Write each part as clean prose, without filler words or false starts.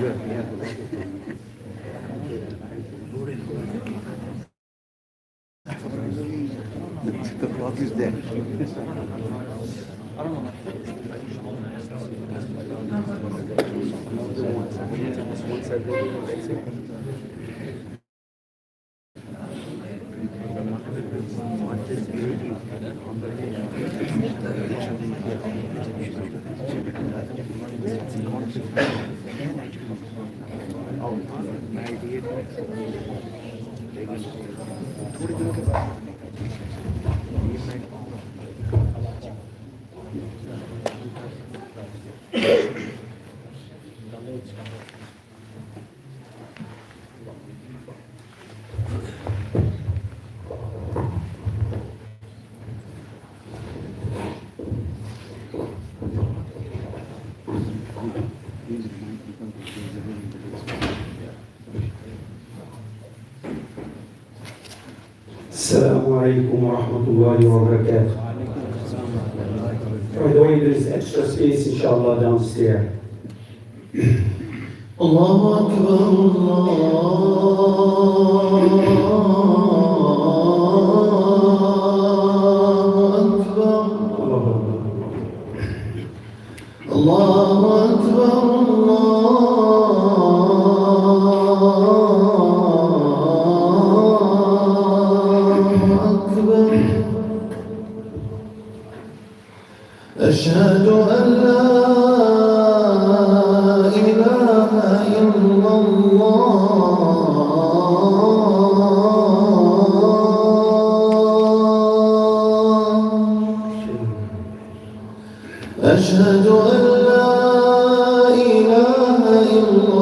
What is that? Assalamu alaikum wa rahmatullahi wa barakatuh. By the way, there is extra space, inshallah, downstairs. Allahu Akbar, Allahu Akbar, أشهد أن لا إله إلا الله أشهد أن لا إله إلا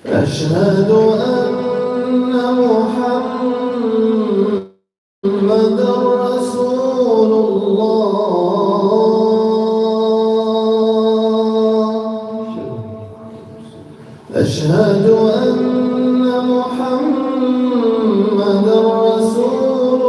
أشهد أن محمدًا رسول الله أشهد أن محمدًا رسول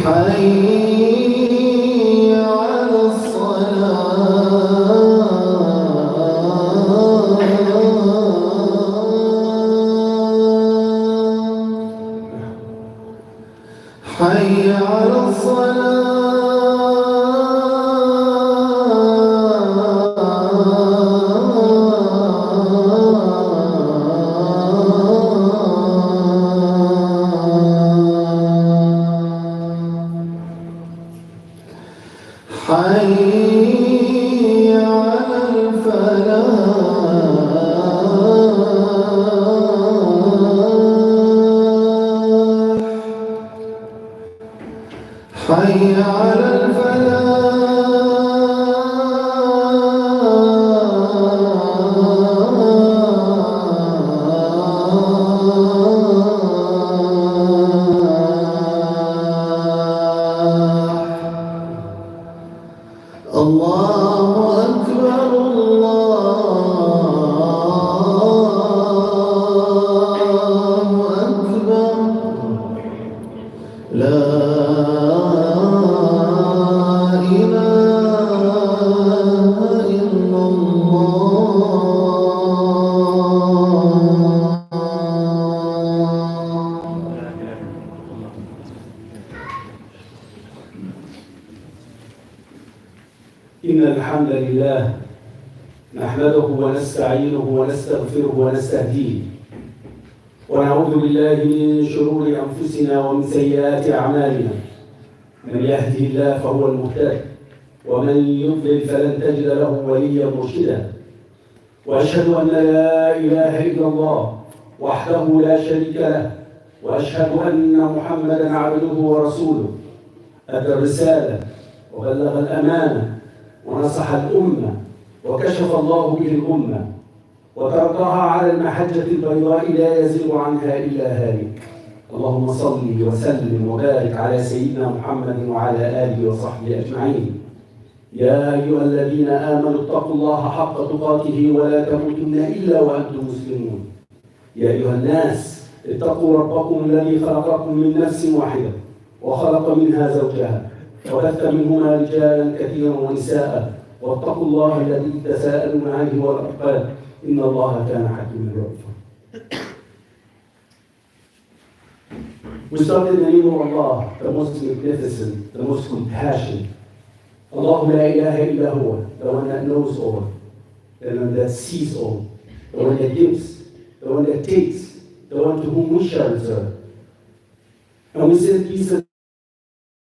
حي على الصلاة حي على حي على الفلاح حي على الله أكبر الله أكبر لا إله إلا إن الحمد لله نحمده ونستعينه ونستغفره ونستهديه ونعوذ بالله من شرور أنفسنا ومن سيئات أعمالنا من يهده الله فهو المهتد ومن يضلل فلن تجد له وليا مرشدا وأشهد أن لا إله إلا الله وحده لا شريك له وأشهد أن محمدا عبده ورسوله أدى الرسالة وبلغ الأمانة ونصح الأمة وكشف الله به الأمة وتركها على المحجة البيضاء لا يزيغ عنها إلا هالك اللهم صل وسلم وبارك على سيدنا محمد وعلى آله وصحبه أجمعين. يا أيها الذين آمنوا اتقوا الله حق تقاته ولا تموتن إلا وأنتم مسلمون. يا أيها الناس اتقوا ربكم الذي خلقكم من نفس واحدة وخلق منها زوجها وبث منهما رجالا كثيرا ونساء واتقوا الله الذي تساءلون عليه والأرحام إن الله كان حكيما رؤوفا. We start in the name of Allah, the most magnificent, the most compassionate. Allah la ilaha illa huwa, the one that knows all, the one that sees all, the one that gives, the one that takes, the one to whom we shall return. And we say peace and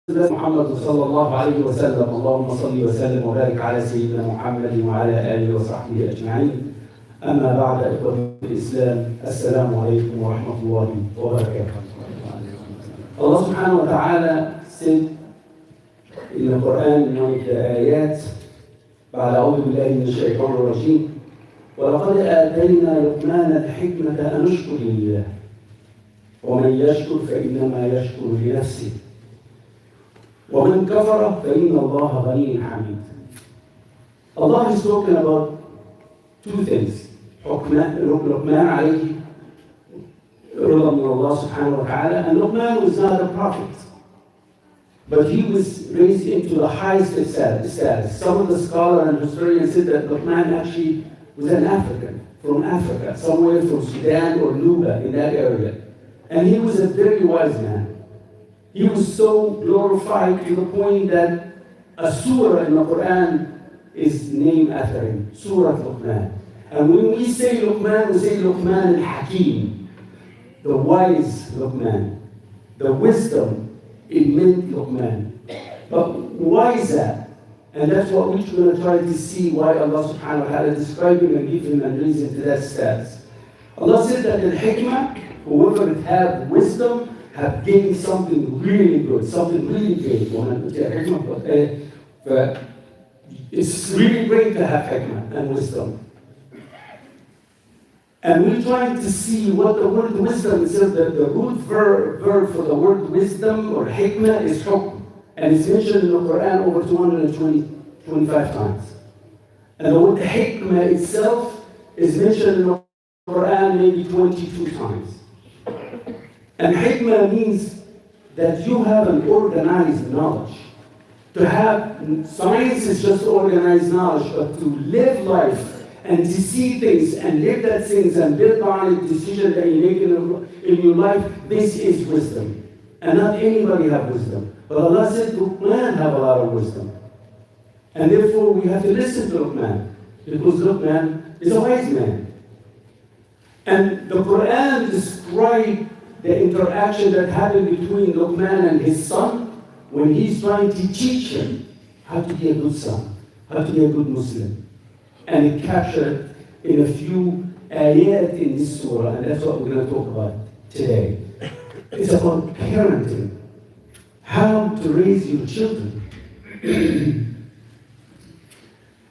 Muhammad sallallahu alayhi wa sallam, Allahumma salli wa sallim wa barik ala Sayyidina Muhammad wa ala alihi wa sahbihi ajma'in. أما بعد إخوة الإسلام السلام عليكم ورحمة الله وبركاته. Allah subhanahu wa ta'ala said in the Quran in one of the ayat بعد أعوذ بالله من الشيطان الرجيم ولقد آتينا لقمان الحكمة أن اشكر لله ومن يشكر فإنما يشكر لنفسه ومن كفر فإن الله غني حميد. Allah is talking about two things. Luqman alayhi Allah subhanahu wa ta'ala, and Luqman was not a prophet, but he was raised into the highest status. Some of the scholars and historians said that Luqman actually was an African, from Africa, somewhere from Sudan or Nuba, in that area. And he was a very wise man. He was so glorified to the point that a surah in the Quran is named after him, Surah Luqman. And when we say Luqman, we say Luqman al-Hakim, the wise Luqman, the wisdom, it meant Luqman. But why is that? And that's what we're going to try to see why Allah subhanahu wa ta'ala described him and give him a reason to that status. Allah said that in hikmah, whoever have wisdom have gained something really good, something really great. It's really great to have hikmah and wisdom. And we're trying to see what the word wisdom is. The root verb for the word wisdom or hikmah is hukm. And it's mentioned in the Quran over 225 times. And the word hikmah itself is mentioned in the Quran maybe 22 times. And hikmah means that you have an organized knowledge. To have science is just organized knowledge, but to live life and to see things and live that things and build on a decision that you make in your life, this is wisdom. And not anybody have wisdom. But Allah said Luqman have a lot of wisdom. And therefore we have to listen to Luqman, because Luqman is a wise man. And the Quran describes the interaction that happened between Luqman and his son when he's trying to teach him how to be a good son, how to be a good Muslim. And it captured in a few ayat in this surah, and that's what we're going to talk about today. It's about parenting, how to raise your children.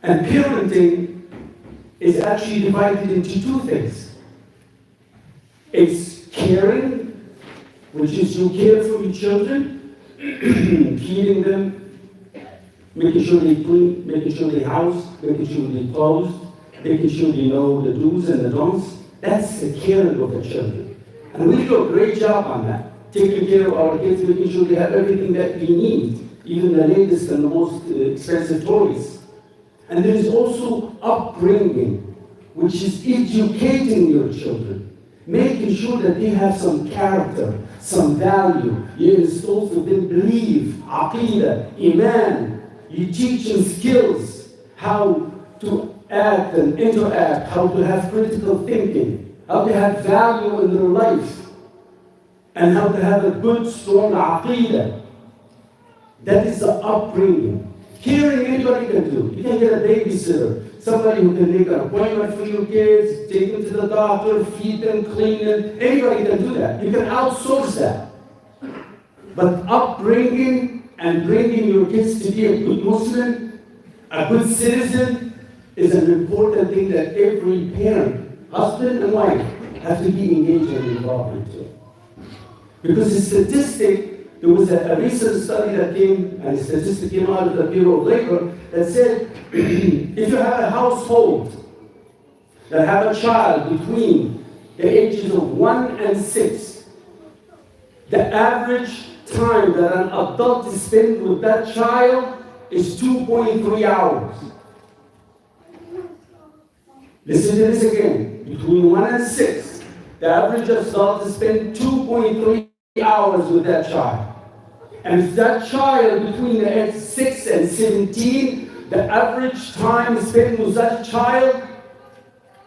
And parenting is actually divided into two things. It's caring, which is you care for your children, feeding them, making sure they clean, making sure they house, making sure they clothed, making sure they know the do's and the don'ts. That's the caring of the children. And we do a great job on that, taking care of our kids, making sure they have everything that they need, even the latest and the most expensive toys. And there is also upbringing, which is educating your children, making sure that they have some character, some value. You install for them belief, aqidah, iman. You teach them skills, how to act and interact, how to have critical thinking, how to have value in their life, and how to have a good, strong aqidah. That is the upbringing. Caring anybody can do. You can get a babysitter, somebody who can make an appointment for your kids, take them to the doctor, feed them, clean them. Anybody can do that. You can outsource that. But upbringing and bringing your kids to be a good Muslim, a good citizen, is an important thing that every parent, husband and wife, have to be engaged and involved into. Because the statistic, there was a recent study that came, and a statistic came out of the Bureau of Labor that said, if you have a household that have a child between the ages of 1 and 6, the average time that an adult spends with that child is 2.3 hours. Listen to this again. Between 1 and 6, the average adult spends 2.3 hours with that child. And if that child between the age 6 and 17, the average time spent with that child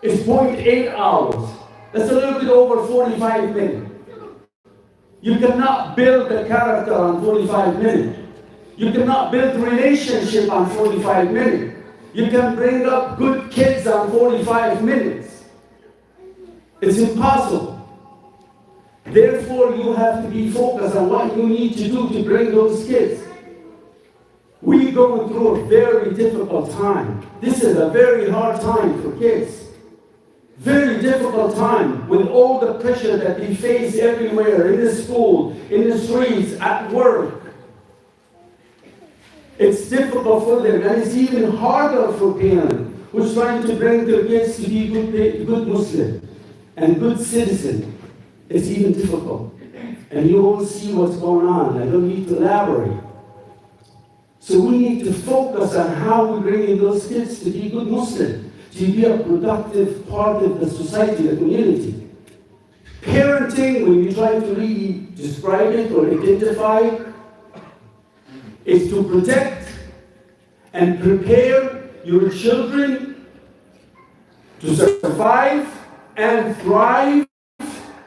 is 0.8 hours. That's a little bit over 45 minutes. You cannot build a character on 45 minutes. You cannot build relationship on 45 minutes. You can bring up good kids on 45 minutes. It's impossible. Therefore, you have to be focused on what you need to do to bring those kids. We're going through a very difficult time. This is a very hard time for kids. Very difficult time with all the pressure that they face everywhere, in the school, in the streets, at work. It's difficult for them, and it's even harder for parents who's trying to bring their kids to be good Muslim and good citizen. It's even difficult. And you all see what's going on. I don't need to elaborate. So we need to focus on how we bring in those kids to be good Muslim, to be a productive part of the society, the community. Parenting, when you try to really describe it or identify it, is to protect and prepare your children to survive and thrive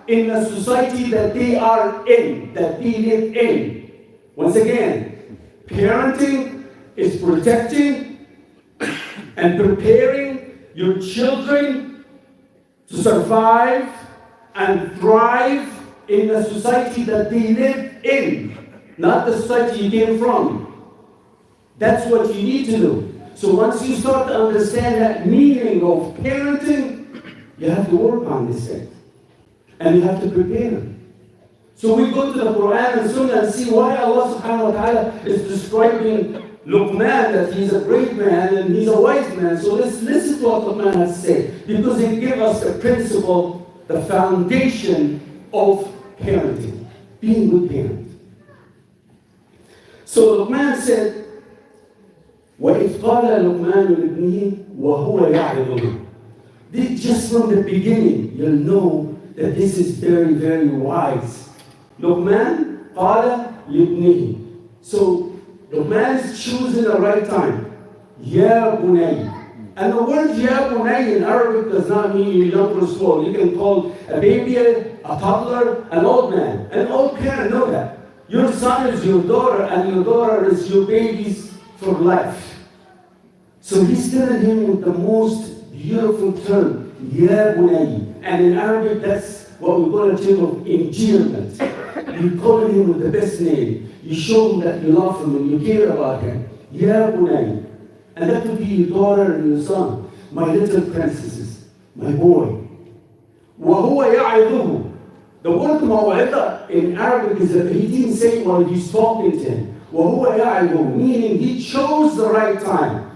in the society that they are in, that they live in. Once again, parenting is protecting and preparing your children to survive and thrive in the society that they live in, not the society you came from. That's what you need to do. So once you start to understand that meaning of parenting, you have to work on this thing. And you have to prepare them. So we go to the Quran and Sunnah and see why Allah subhanahu wa ta'ala is describing Luqman, that he's a great man and he's a wise man. So let's listen to what Luqman has to say, because it gives us the principle, the foundation of parenting, being good parent. So Luqman said, وَإِذْ قَالَ لُقْمَانُ لِابْنِهِ وَهُوَ يَعِظُهُ. Just from the beginning, you'll know that this is very, very wise. Luqman قَالَ لِابْنِهِ. So Luqman is choosing the right time. Ya bunay. And the word Ya bunay in Arabic does not mean you young or small. You can call a baby, a toddler, an old man. An old parent know that. Your son is your daughter, and your daughter is your baby's for life. So he's telling him with the most beautiful term, Ya bunay. And in Arabic, that's what we call a term of endearment. You call him with the best name. You show him that you love him and you care about him. Ya bunay. And that would be your daughter and your son. My little princesses, my boy. وَهُوَ يَعِظُهُ. The word maw'idha in Arabic is that he didn't say it while he's talking to him. وَهُوَ يَعِظُهُ, meaning he chose the right time.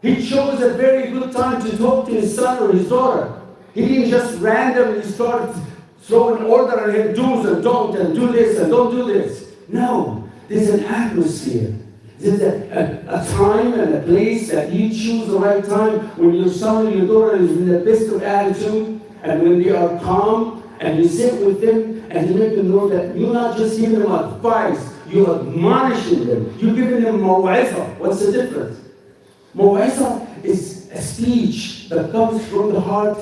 He chose a very good time to talk to his son or his daughter. He didn't just randomly start throwing order on him, do's and don't, and do this and don't do this. No, there's an atmosphere. There's a time and a place that you choose the right time when your son or your daughter is in the best of attitude, and when they are calm, and you sit with them and you make them know that you're not just giving them advice, you're admonishing them. You're giving them maw'izah. What's the difference? Maw'izah is a speech that comes from the heart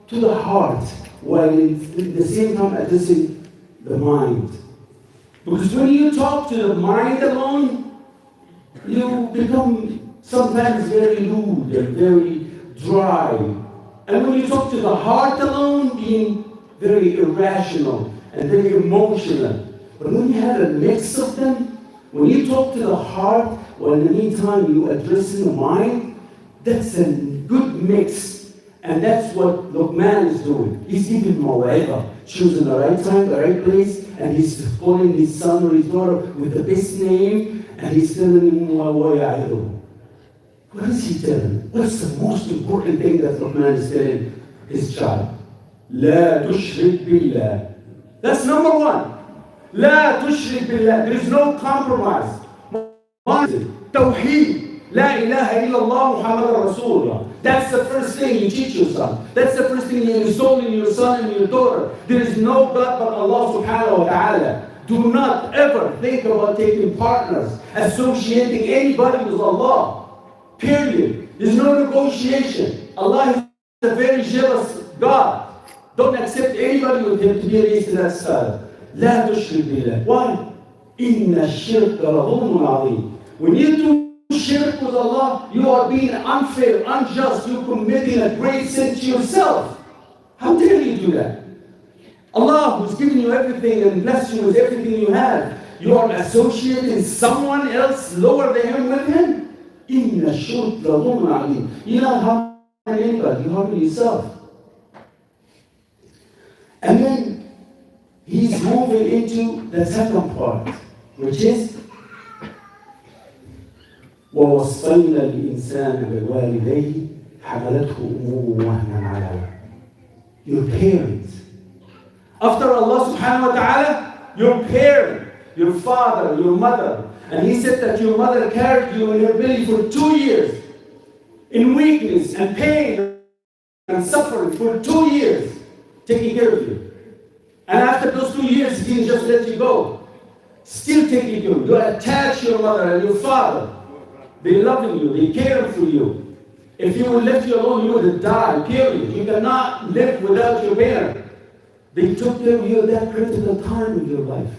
to the heart, while at the same time addressing the mind. Because when you talk to the mind alone, you become sometimes very lewd and very dry. And when you talk to the heart alone, being very irrational and very emotional. But when you have a mix of them, when you talk to the heart, while in the meantime you address the mind, that's a good mix. And that's what Luqman is doing. He's giving mawaidah, choosing the right time, the right place, and he's calling his son or his daughter with the best name, and he's telling him mawaidah. What is he telling him? What's the most important thing that Luqman is telling his child? La tushrik billah. That's number one. La tushrik billah. There is no compromise. Tawheed. La ilaha illallah Muhammadan Rasulullah. That's the first thing you teach your son. That's the first thing you install in your son and your daughter. There is no God but Allah subhanahu wa ta'ala. Do not ever think about taking partners, associating anybody with Allah. Period. There's no negotiation. Allah is a very jealous God. Don't accept anybody with him to be raised to that style. La tushrik billah. Why? Inna shirka la dhulmun azim. When you do shirk with Allah, you are being unfair, unjust. You're committing a great sin to yourself. How dare you do that? Allah, who's given you everything and blessed you with everything you have, you are associating someone else lower than him with him? Inna shirka la dhulmun azim. You're not harming anybody, you're harming yourself. And then he's moving into the second part, which is ووصينا الإنسان بوالديه حملته أمه وهنا على وهن. Your parents. After Allah subhanahu wa ta'ala, your parent, your father, your mother. And he said that your mother carried you in her belly for 2 years in weakness and pain and suffering for 2 years, taking care of you. And after those 2 years, he didn't just let you go. Still taking you. You attach to your mother and your father. They loving you, they care for you. If you were left you alone, you would have died, period. You cannot live without your parent. They took care of you at that critical time in your life.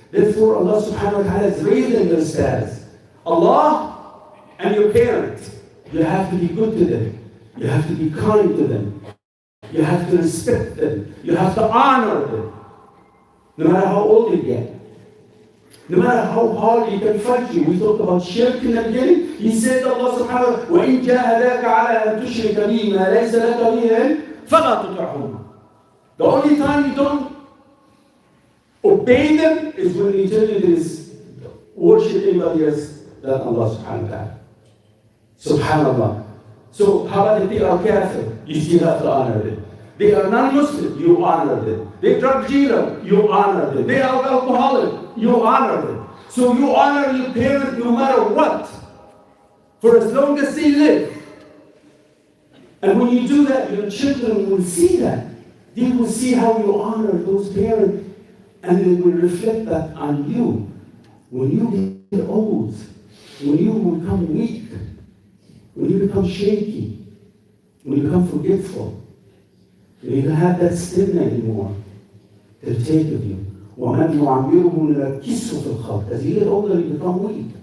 Therefore, Allah subhanahu wa ta'ala is raising their status. Allah and your parents, you have to be good to them. You have to be kind to them. You have to respect them. You have to honor them. No matter how old you get. No matter how hard he can fight you. We talked about shirk in the beginning. He said Allah subhanahu wa ta'ala, وَإِن جَاهَدَاكَ عَلَىٰ أَن تُشْرِكَ بِي مَا لَيْسَ لَكَ بِهِ عِلْمٌ فَلَا تُطِعْهُمَا. The only time you don't obey them is when you tell you there is worship anybody else than Allah subhanahu wa ta'ala. Subhanallah. So how about if they are kafir? You still have to honor them. They are non-Muslim, you honor them. They drug dealer, you honor them. They are alcoholic, you honor them. So you honor your parents no matter what, for as long as they live. And when you do that, your children will see that. They will see how you honor those parents, and they will reflect that on you. When you get old, when you become weak, when you become shaky, when you become forgetful, you don't have that stamina anymore to take of you. وَمَنْ يُعَمِّرُهُ نُنَكِّسْهُ فِي الْخَلْقِ. As you get older, you become weak.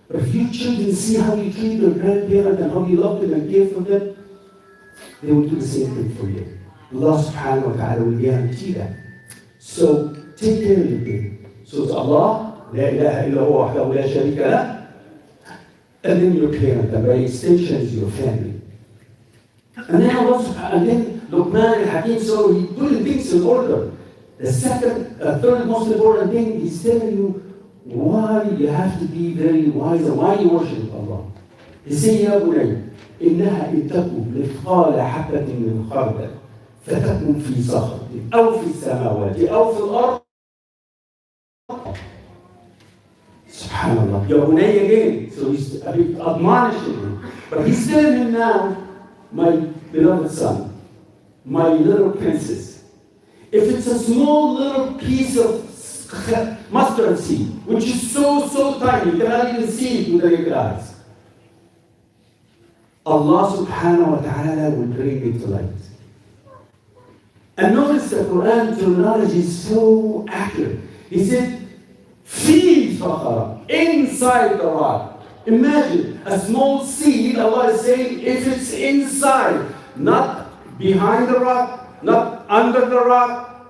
But if your children see how you treat your grandparents and how you love them and care for them, they will do the same thing for you. Allah subhanahu wa ta'ala will guarantee that. So take care of your parents. So it's Allah, La ilaha illa huwa wahdahu la sharika lah, and then your parents, and by extension is your family. And then Allah subhanahu, and then Luqman al-Hakim, so he putting things in order. The third most important thing, he's telling you why you have to be very wise and why you worship Allah. He says, يا بني إنها إن تكن مثقال حبة من خردل فتكن في صخرة أو في السماوات أو في الأرض. Subhanallah. Ya bunay again. So he's admonishing him. But he's telling him now, my beloved son, my little princess, if it's a small little piece of mustard seed, which is so tiny, you cannot even see it with your naked eyes, Allah subhanahu wa ta'ala will bring it to light. And notice the Quran terminology is so accurate. He said, fi sakhara, inside the rock. Imagine a small seed, Allah is saying, if it's inside, not behind the rock, not under the rock,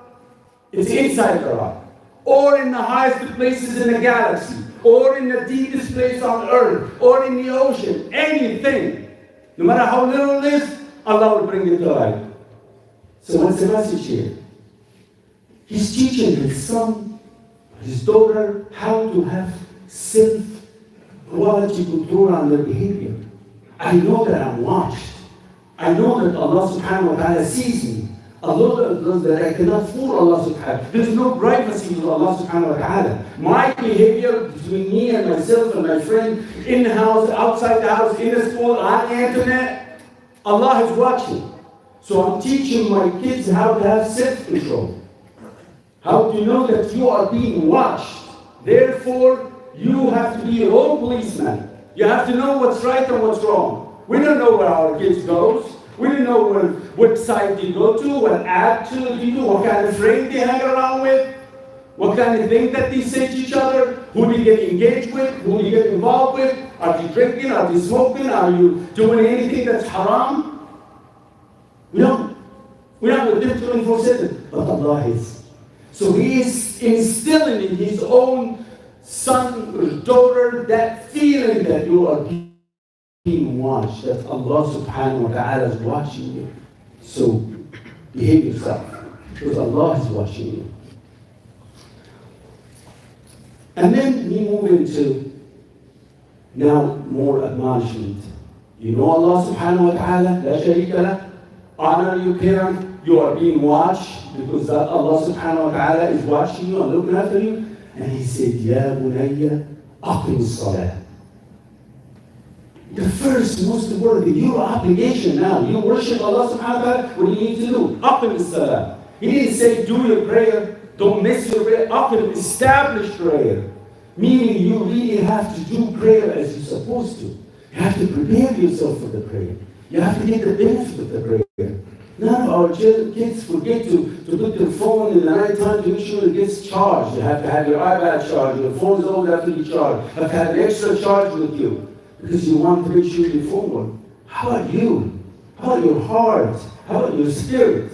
it's inside the rock. Or in the highest places in the galaxy, or in the deepest place on earth, or in the ocean, anything. No matter how little it is, Allah will bring it to light. So what's the message here? He's teaching his son, his daughter, how to have self-quality control on their behavior. I know that I'm watched. I know that Allah subhanahu wa ta'ala sees me. Allah knows that I cannot fool Allah subhanahu. There's no privacy with Allah subhanahu wa ta'ala. My behavior between me and myself and my friend, in the house, outside the house, in the school, on the internet, Allah is watching. So I'm teaching my kids how to have self-control. How to know that you are being watched. Therefore, you have to be your own policeman. You have to know what's right and what's wrong. We don't know where our kids goes. We don't know what site they go to, what app to they do, what kind of friend they hang around with, what kind of thing that they say to each other, who they get engaged with, who they get involved with. Are they drinking? Are they smoking? Are you doing anything that's haram? We're not with them 24/7, but Allah is. So He is instilling in His own son or daughter that feeling that you are being watched, that Allah subhanahu wa ta'ala is watching you. So behave yourself, because Allah is watching you. And then we move into now more admonishment. You know Allah subhanahu wa ta'ala, la sharika lah, honor your parent, you are being watched, because that Allah subhanahu wa ta'ala is watching you and looking after you. And He said, Ya bunayya, aqim as-salah. The first most important thing, your obligation now, you worship Allah subhanahu wa ta'ala, what do you need to do? Aqim as-salah. He didn't say do your prayer, don't miss your prayer. Aqim, establish prayer. Meaning you really have to do prayer as you're supposed to. You have to prepare yourself for the prayer. You have to get the benefit of the prayer. None of our kids forget to put their phone in the night time to make sure it gets charged. You have to have your iPad charged, your phone is always have to be charged. You have to have an extra charge with you, because you want to make sure your phone works. How about you? How about your heart? How about your spirit?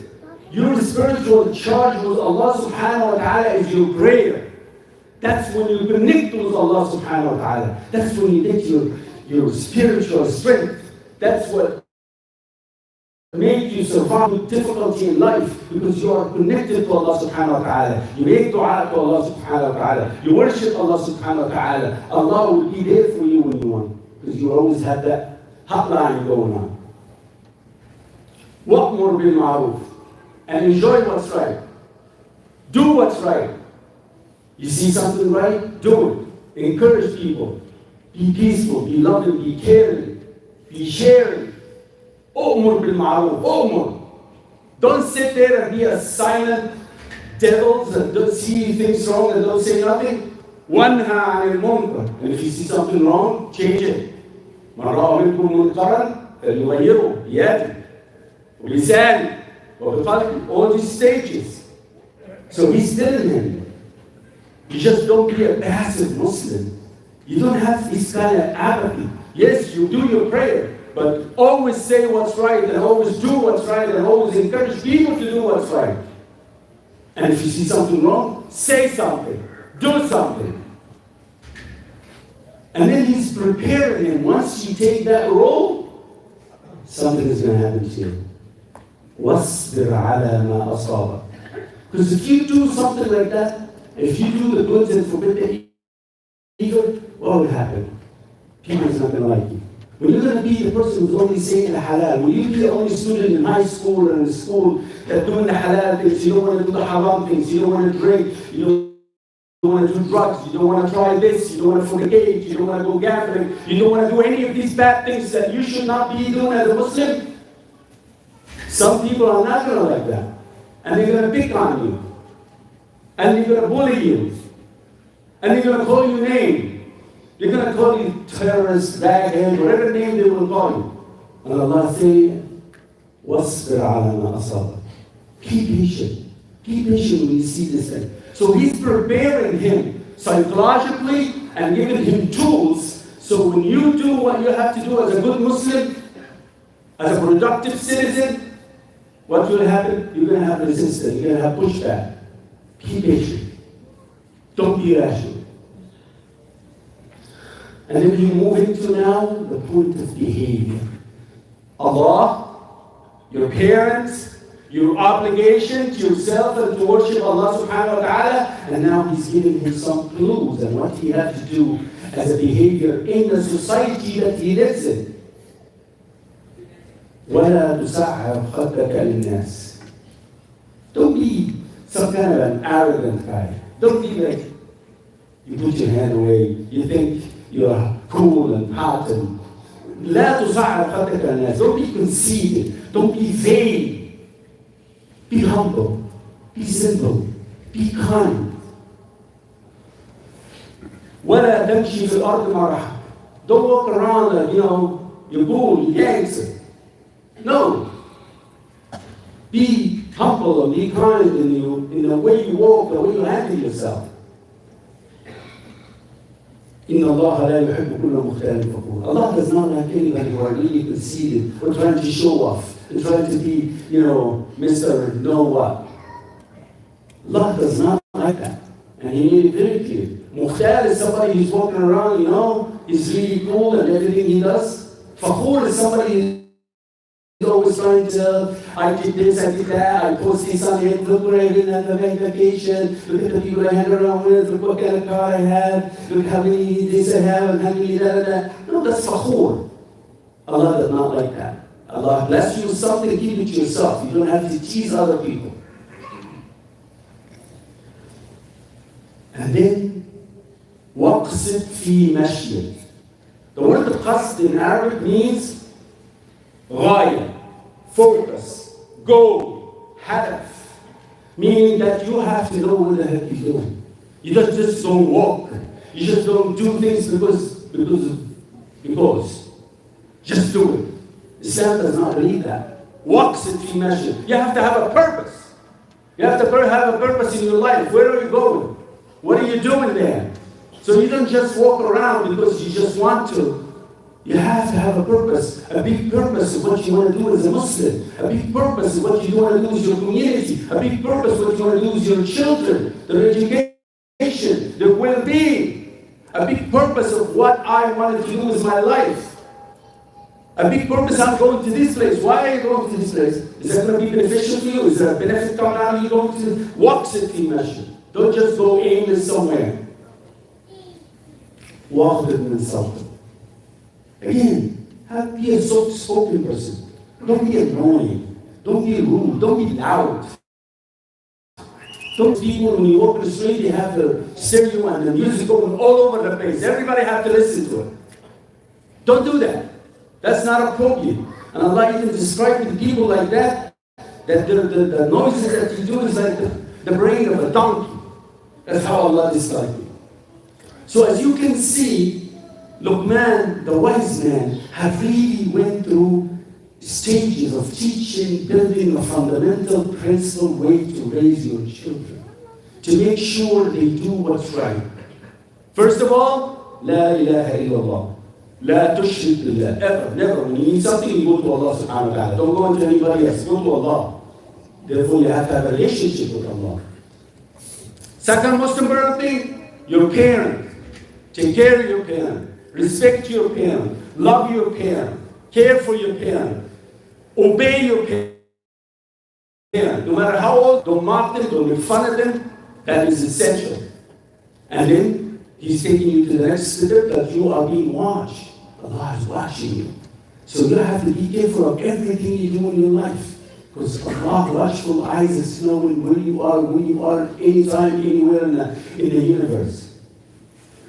Your spiritual charge with Allah subhanahu wa ta'ala is your prayer. That's when you connect with Allah subhanahu wa ta'ala. That's when you get your spiritual strength. That's what make you survive with difficulty in life, because you are connected to Allah subhanahu wa ta'ala. You make dua to Allah subhanahu wa ta'ala. You worship Allah subhanahu wa ta'ala. Allah will be there for you when you want, because you always have that hotline going on. Wa'mur bil ma'ruf, and enjoy what's right. Do what's right. You see something right? Do it. Encourage people. Be peaceful, be loving, be caring, be sharing. Umur bil ma'ruf, umur. Don't sit there and be a silent devil and don't see things wrong and don't say nothing. Wanha anil munkar. And if you see something wrong, change it. Man ra'a minkum munkaran falyughayyirhu biyadihi wa lisanihi wa biqalbihi. All these stages. So he's telling him, you just don't be a passive Muslim. You don't have this kind of apathy. Yes, you do your prayer, but always say what's right and always do what's right and always encourage people to do what's right. And if you see something wrong, say something, do something. And then he's preparing him. Once you take that role, something is going to happen to you. وَاصْبِرْ عَلَى مَا أَصَابَكَ. Because if you do something like that, if you do the goods and forbid the evil, what will happen? People's not going to like you. When you're going to be the person who's only saying the halal, when you be the only student in high school or in school that's doing the halal things, you don't want to do the haram things, you don't want to drink, you don't want to do drugs, you don't want to try this, you don't want to fornicate, you don't want to go gambling, you don't want to do any of these bad things that you should not be doing as a Muslim. Some people are not going to like that. And they're going to pick on you. And they're going to bully you. And they're going to call you names. They're going to call you terrorist, baghead, whatever name they will call you. And Allah says, وَاصْبِرْ عَلَى مَا أَصَابَكَ. Keep patient. Keep patient when you see this thing. So he's preparing him psychologically and giving him tools. So when you do what you have to do as a good Muslim, as a productive citizen, what will happen? You're going to have resistance. You're going to have pushback. Be patient. Don't be irrational. And then you move into now the point of behavior. Allah your parents, your obligation to yourself and to worship Allah subhanahu wa ta'ala, and now he's giving him some clues on what he has to do as a behavior in the society that he lives in. وَلَا تُسَعَّرْ خَدَّكَ لِلنَّاسِ. Don't be some kind of an arrogant guy. Don't be like, you put your hand away, you think you're cool and hot and لا تصعر خدك الناس. Don't be conceited. Don't be vain. Be humble. Be simple. Be kind. ولا تمشي في الأرض مرحا. Don't walk around like, you're cool, you're gangster. No. Be humble and be kind in the way you walk, the way you handle yourself. إن الله لا يحب كل مختال فخور. Allah does not like anybody who are really conceited or trying to show off and trying to be, Mr. Know What. Allah does not like that. And He made it very clear. Mukhtar is somebody who's walking around, he's really cool and everything he does. Fakhur is somebody who's always trying to, I did this, I did that, I post this on it, look where I did on the vacation, look at the people I hang around with, look what kind of car I have, look how many this I have, and how many that. No, that's fakhur. Allah does not like that. Allah bless you with something, keep it to yourself. You don't have to tease other people. And then, waqsid fi mashyid. The word qasd in Arabic means غاية, focus, goal, hadaf. Meaning that you have to know what the heck you're doing. You just don't walk. You just don't do things because. Just do it. Islam does not believe that. Waqsid fi mashyid. You have to have a purpose. You have to have a purpose in your life. Where are you going? What are you doing there? So you don't just walk around because you just want to. You have to have a purpose, a big purpose of what you want to do as a Muslim. A big purpose of what you want to do with your community. A big purpose of what you want to do with your children, their education, their well-being. A big purpose of what I wanted to do with my life. A big purpose, I'm going to this place. Why are you going to this place? Is that going to be beneficial to you? Is there a benefit coming out of you going to waqsid fi mashyid? Don't just go aimless somewhere. واخذ من صوته. Again, be a soft-spoken person. Don't be annoying. Don't be rude. Don't be loud. Those people, when you walk in the street, they have the stereo and the music going all over the place. Everybody have to listen to it. Don't do that. That's not appropriate. And Allah even described the people like that the noises that you do is like the brain of a donkey. That's how Allah described it. So as you can see, Luqman, the wise man, have really went through stages of teaching, building a fundamental principle way to raise your children, to make sure they do what's right. First of all, La ilaha illallah. La tushrik billah. Ever, never. When you need something, you go to Allah subhanahu wa ta'ala. Don't go to anybody else. Go to Allah. Therefore, you have to have a relationship with Allah. Second most important thing, your parents. Take care of your parents. Respect your parents. Love your parents. Care for your parents. Obey your parents. No matter how old, don't mock them, don't make fun of them. That is essential. And then He's taking you to the next step that you are being watched. Allah is watching you. So you have to be careful of everything you do in your life. Because Allah, watchful eyes, is knowing where you are, anytime, anywhere in the universe.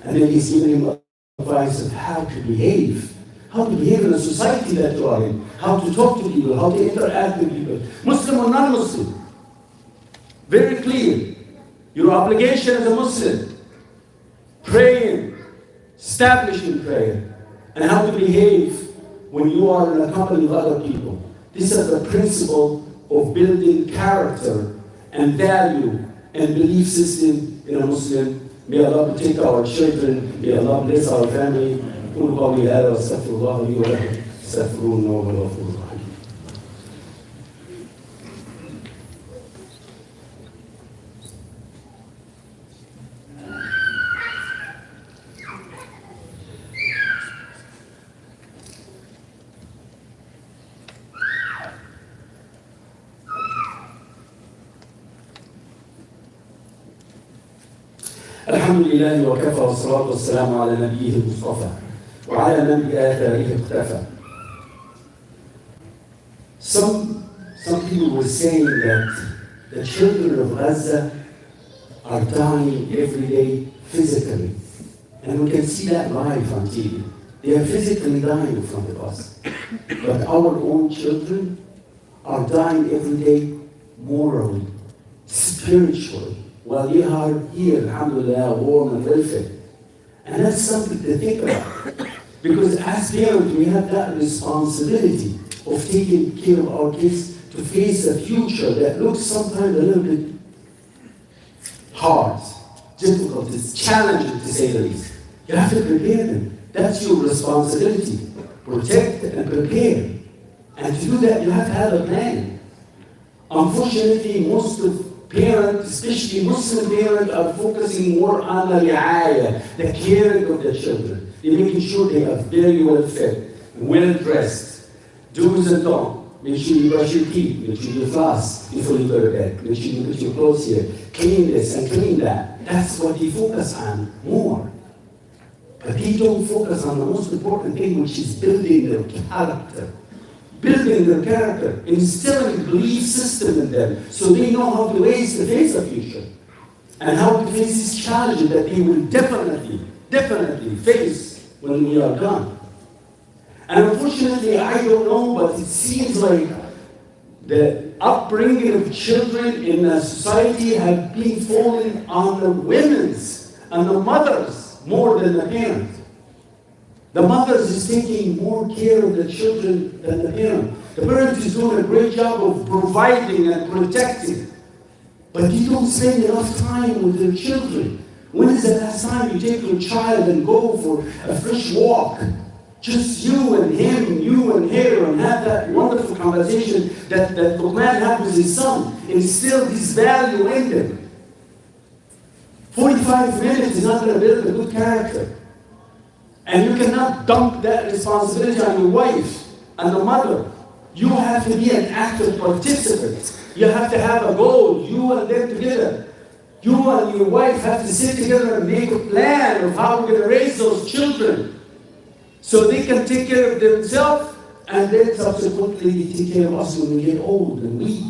And then He's giving him advice of how to behave in the society that you are in, how to talk to people, how to interact with people, Muslim or non-Muslim. Very clear. Your obligation as a Muslim, praying, establishing prayer, and how to behave when you are in a company of other people. This is the principle of building character and value and belief system in a Muslim. May Allah protect our children. May Allah bless our family. قل قولي هذا واستغفر الله لي ولكم استغفروه انه هو الغفور الرحيم. الحمد لله وكفى والصلاة والسلام على نبيه المصطفى وعلى من بآثاره اقتفى. Some people were saying that the children of Gaza are dying every day physically. And we can see that live on TV. They are physically dying in front of us. But our own children are dying every day morally, spiritually, while they are here, alhamdulillah, warm and well-fed. And that's something to think about. Because as parents, we have that responsibility of taking care of our kids to face a future that looks sometimes a little bit hard, difficult, it's challenging to say the least. You have to prepare them. That's your responsibility. Protect and prepare. And to do that, you have to have a plan. Unfortunately, most of parents, especially Muslim parents, are focusing more on the ri'ayah, the caring of their children. They're making sure they are very well fed, well dressed, do's and don'ts. Make sure you brush your teeth, make sure you floss before you go to bed, make sure you put your clothes here, clean this and clean that. That's what they focus on more. But they don't focus on the most important thing, which is building their character. Building their character, instilling a belief system in them so they know how to face the future and how to face these challenges that they will definitely face when we are gone. And unfortunately, I don't know, but it seems like the upbringing of children in a society have been falling on the women's and the mothers more than the parents. The mothers is taking more care of the children than the parent. The parent is doing a great job of providing and protecting, but you don't spend enough time with their children. When is the last time you take your child and go for a fresh walk? Just you and him, you and her, and have that wonderful conversation that Khutbah had with his son. Instill this value in them. 45 minutes is not going to build a good character. And you cannot dump that responsibility on your wife and the mother. You have to be an active participant. You have to have a goal, you and them together. You and your wife have to sit together and make a plan of how we're going to raise those children so they can take care of themselves and then subsequently they take care of us when we get old and weak.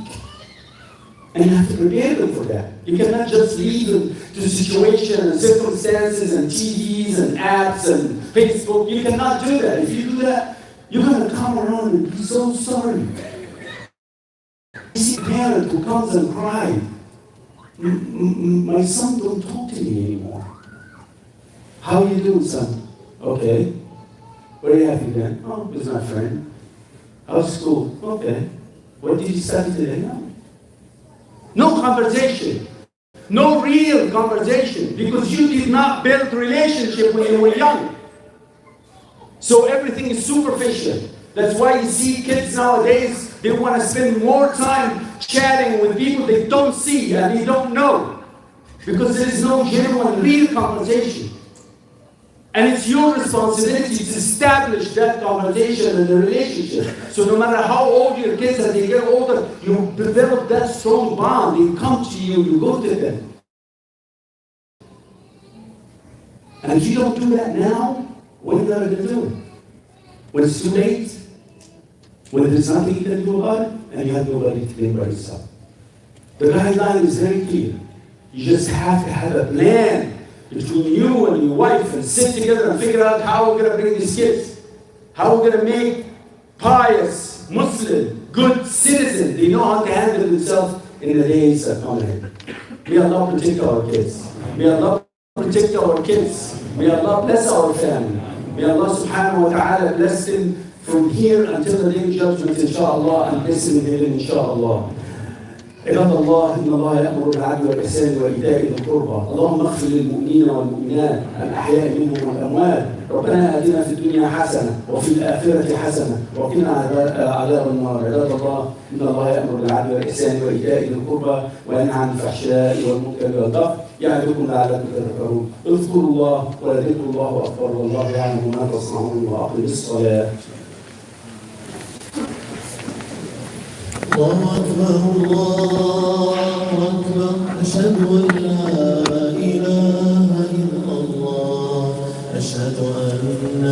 And you have to prepare them for that. You cannot just leave them to situations and circumstances and TVs and apps and Facebook. You cannot do that. If you do that, you're going to come around and be so sorry. You see a parent who comes and cries, my son don't talk to me anymore. How are you doing, son? Okay. What are you having then? Oh, he's my friend. How's school? Okay. What did you study today? No conversation. No real conversation. Because you did not build relationship when you were young. So everything is superficial. That's why you see kids nowadays, they want to spend more time chatting with people they don't see and they don't know. Because there is no genuine, real conversation. And it's your responsibility to establish that conversation and the relationship. So no matter how old your kids, as they get older, you develop that strong bond. They come to you, you go to them. And if you don't do that now, when are you going to do it? When it's too late? When there's nothing you can do about it? And you have nobody to blame by yourself. The guideline is very clear. You just have to have a plan between you and your wife and sit together and figure out how we're going to bring these kids. How we're going to make pious, Muslim, good citizens. They know how to handle themselves in the days that come ahead. May Allah protect our kids. May Allah protect our kids. May Allah bless our family. May Allah subhanahu wa ta'ala bless them from here until the day of judgment, inshallah, and bless them in heaven, inshallah. عباد الله إن الله يأمر بالعدل والإحسان وإيتاء ذي القربى اللهم اغفر للمؤمنين والمؤمنات الأحياء منهم والأموات ربنا آتنا في الدنيا حسنة وفي الآخرة حسنة وقنا عذاب النار عباد الله إن الله يأمر بالعدل والإحسان وإيتاء ذي القربى وينهى عن الفحشاء والمنكر والبغي يعظكم لعلكم تذكرون اذكروا الله ولذكر الله أكبر والله يعلم ما تصنعون وأقم الصلاة. الله أكبر الله أكبر أشهد أن لا إله أن